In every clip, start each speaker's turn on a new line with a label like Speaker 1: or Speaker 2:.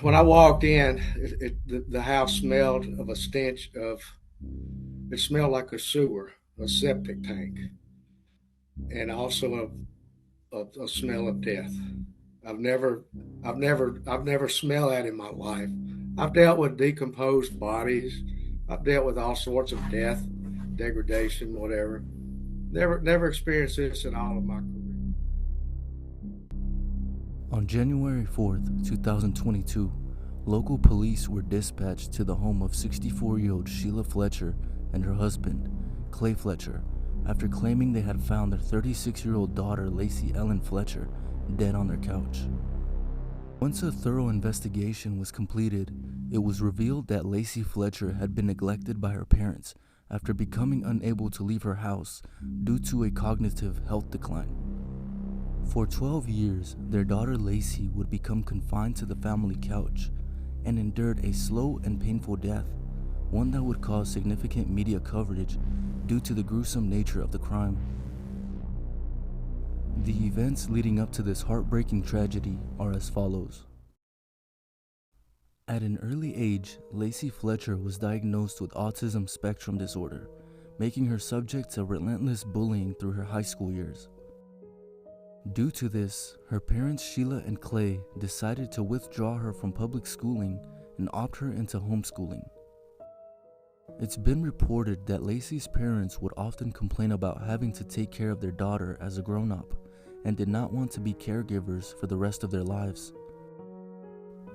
Speaker 1: When I walked in, the house smelled of a stench of. It smelled like a sewer, a septic tank, and also a smell of death. I've never, I've never smelled that in my life. I've dealt with decomposed bodies. I've dealt with all sorts of death, degradation, whatever. Never experienced this in all of my career.
Speaker 2: On January 4th, 2022, local police were dispatched to the home of 64-year-old Sheila Fletcher and her husband, Clay Fletcher, after claiming they had found their 36-year-old daughter, Lacey Ellen Fletcher, dead on their couch. Once a thorough investigation was completed, it was revealed that Lacey Fletcher had been neglected by her parents after becoming unable to leave her house due to a cognitive health decline. For 12 years, their daughter Lacey would become confined to the family couch and endured a slow and painful death, one that would cause significant media coverage due to the gruesome nature of the crime. The events leading up to this heartbreaking tragedy are as follows. At an early age, Lacey Fletcher was diagnosed with autism spectrum disorder, making her subject to relentless bullying through her high school years. Due to this, her parents Sheila and Clay decided to withdraw her from public schooling and opt her into homeschooling. It's been reported that Lacey's parents would often complain about having to take care of their daughter as a grown-up and did not want to be caregivers for the rest of their lives.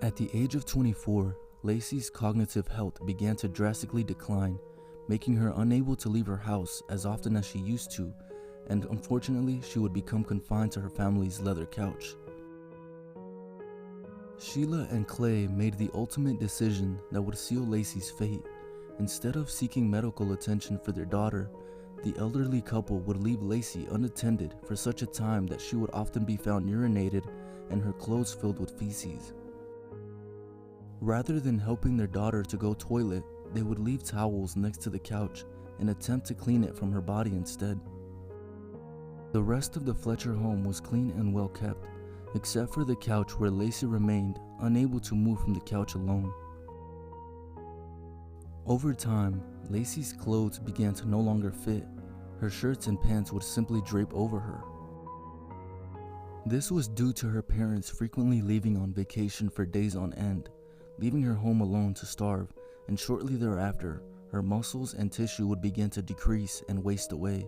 Speaker 2: At the age of 24, Lacey's cognitive health began to drastically decline, making her unable to leave her house as often as she used to, and unfortunately, she would become confined to her family's leather couch. Sheila and Clay made the ultimate decision that would seal Lacey's fate. Instead of seeking medical attention for their daughter, the elderly couple would leave Lacey unattended for such a time that she would often be found urinated and her clothes filled with feces. Rather than helping their daughter to go toilet, they would leave towels next to the couch and attempt to clean it from her body instead. The rest of the Fletcher home was clean and well kept, except for the couch where Lacey remained unable to move from the couch alone. Over time, Lacey's clothes began to no longer fit. Her shirts and pants would simply drape over her. This was due to her parents frequently leaving on vacation for days on end, leaving her home alone to starve, and shortly thereafter, her muscles and tissue would begin to decrease and waste away.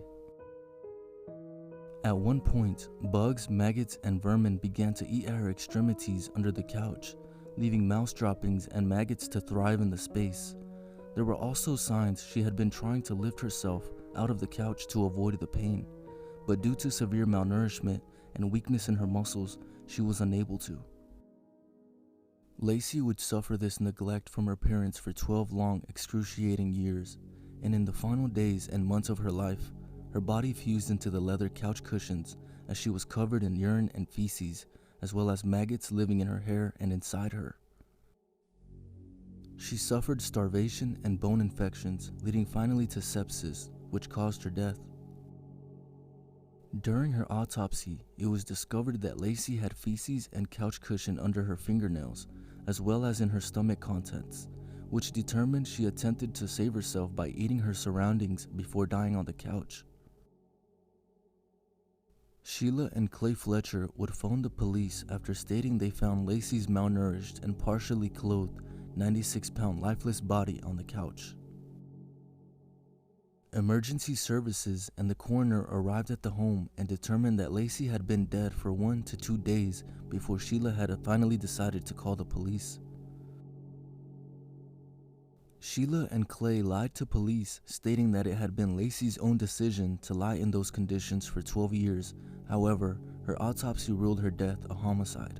Speaker 2: At one point, bugs, maggots, and vermin began to eat at her extremities under the couch, leaving mouse droppings and maggots to thrive in the space. There were also signs she had been trying to lift herself out of the couch to avoid the pain, but due to severe malnourishment and weakness in her muscles, she was unable to. Lacey would suffer this neglect from her parents for 12 long, excruciating years, and in the final days and months of her life, her body fused into the leather couch cushions as she was covered in urine and feces, as well as maggots living in her hair and inside her. She suffered starvation and bone infections, leading finally to sepsis, which caused her death. During her autopsy, it was discovered that Lacey had feces and couch cushion under her fingernails, as well as in her stomach contents, which determined she attempted to save herself by eating her surroundings before dying on the couch. Sheila and Clay Fletcher would phone the police after stating they found Lacey's malnourished and partially clothed 96-pound lifeless body on the couch. Emergency services and the coroner arrived at the home and determined that Lacey had been dead for 1 to 2 days before Sheila had finally decided to call the police. Sheila and Clay lied to police, stating that it had been Lacey's own decision to lie in those conditions for 12 years. However, her autopsy ruled her death a homicide.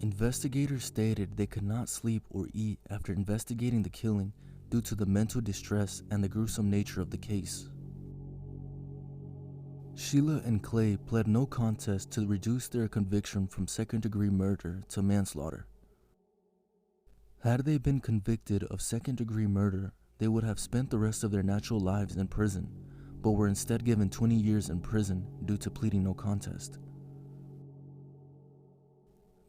Speaker 2: Investigators stated they could not sleep or eat after investigating the killing due to the mental distress and the gruesome nature of the case. Sheila and Clay pled no contest to reduce their conviction from second-degree murder to manslaughter. Had they been convicted of second-degree murder, they would have spent the rest of their natural lives in prison, but were instead given 20 years in prison due to pleading no contest.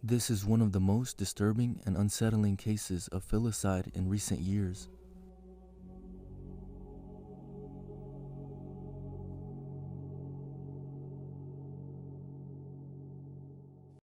Speaker 2: This is one of the most disturbing and unsettling cases of filicide in recent years.